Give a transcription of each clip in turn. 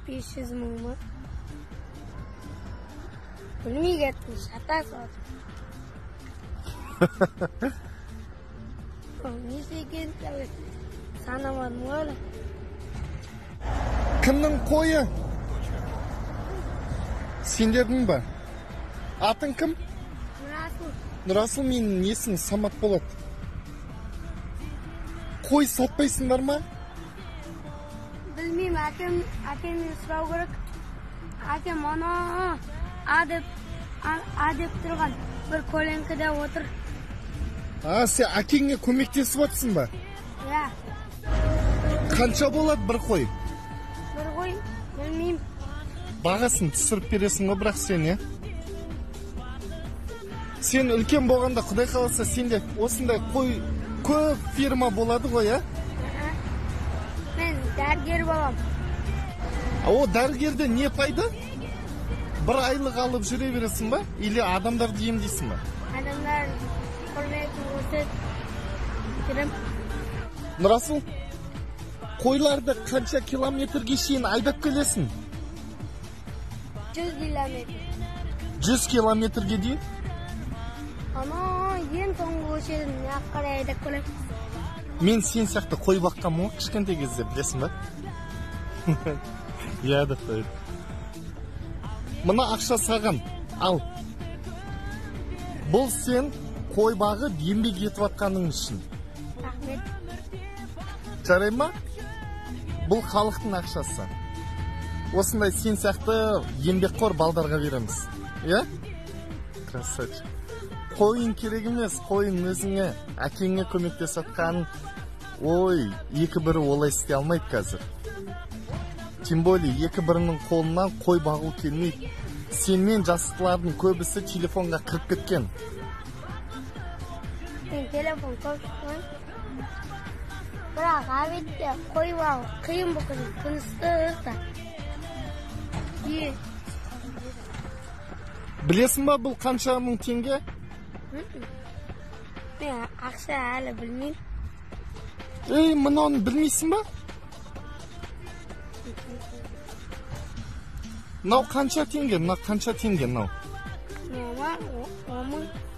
500 мың ма? Білмей кеттім, шата салдым. Несі екен, санамадым ғой. Кімнің қойы? Сендердің ба? Атың кім? Нұрасыл. Нұрасыл, менің есім Самат болады. Қой сатпайсыңдар ма? Білмеймін, әкемнен сұрау керек. Әкем ана адеп тұрған бір көлеңкеде отыр. Сен әкеңе көмектесіп отырсың ба? Иә. Қанша болады бір қой? Бір қой, білмеймін. Бағасын түсіріп бересің ғой, бірақ сен, е? Сен үлкен болғанда, құдай қаласа, сенде осындай қой көп фирма болады ғой, е? Мен дәрігер болам. О, дәрігерде не пайда? Бір айлық алып жүре бересің ба? Или адамдарды емдейсің ба? Адамдар құрметін көрсет. Жүрем. Нұрасыл, қойларды қанша километрге шейін айдап келесің? 100 километр. 100 километрге дейін? Ана, ең соңғы көшеден қарай айдап келем. Мен сен сияқты қой баққанмын ғой, кішкентай кезде, білесің ба? Я да қой. Мына ақша саған, ал. Бұл сен қой бағып еңбек етіп атқаның үшін. Рахмет. Жарай ма? Бұл халықтың ақшасы. Осындай сен сияқты еңбекқор балдарға береміз. Е? Красавчик. Қойын керек емес, қойын өзіңе, әкеңе көмектесіп атқан. Ой, екі бірі олай істей алмайды қазір. Тем более, екі бірінің қолынан қой бағу келмейді. Сенмен жастылардың көбісі телефонға кіріп кеткен. Мен телефон көп шықпай. Бірақ әбетте қой бағу қиын бұқын, күністі да. Білесің ба, бұл қанша мың теңге? Мен ақша әлі білмеймін. Мұны білмейсің ба? Мынау қанша теңге? Мынау қанша теңге мынау?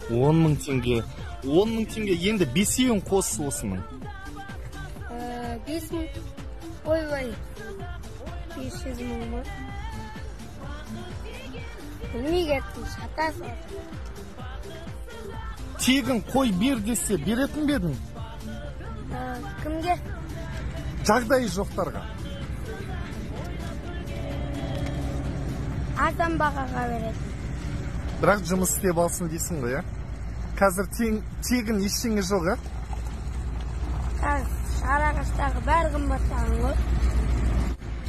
10 мың теңге. 10 мың теңге. Енді бесеуін қос осының. 5 мың. Ой, 500 мың ма? Білмей кеттім, шата салдым. Тегін қой бер десе, беретін бедің? Кімге? Жағдайы жоқтарға. Адам бағаға береді. Бірақ жұмыс істеп алсын дейсің ғой, е? Қазір тегін ештеңе жоқ, е? Қазір шарағаштағы бәрі қымбаттаған ғой.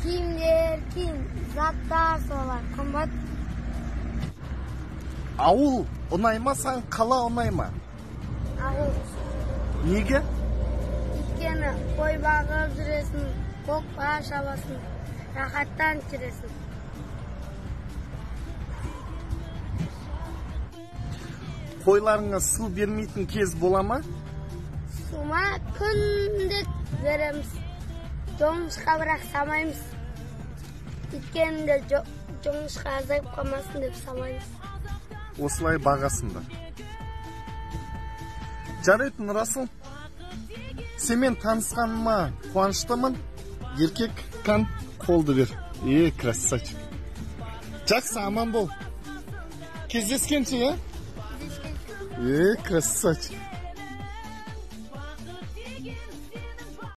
Киімдер, заттар солар қымбат. Ауыл ұнайма, саған қала ұнайма? Ауыл. Неге? Өйткені қой бағып жүресің, көкпа шабасың, рахаттан жүресің. Қойларыңа су бермейтін кез бола ма? Сума күнде береміз. Жоңышқа бірақ самаймыз. Өйткені жоңышқа азайып қалмасын деп самаймыз. Осылай бағасында. Жарайды, Нұрасыл. Семен танысқаныма қуаныштымын. Еркек кан қолды бер. Красавчик. Жақсы, аман бол. Кездескенше, е? Красавчик.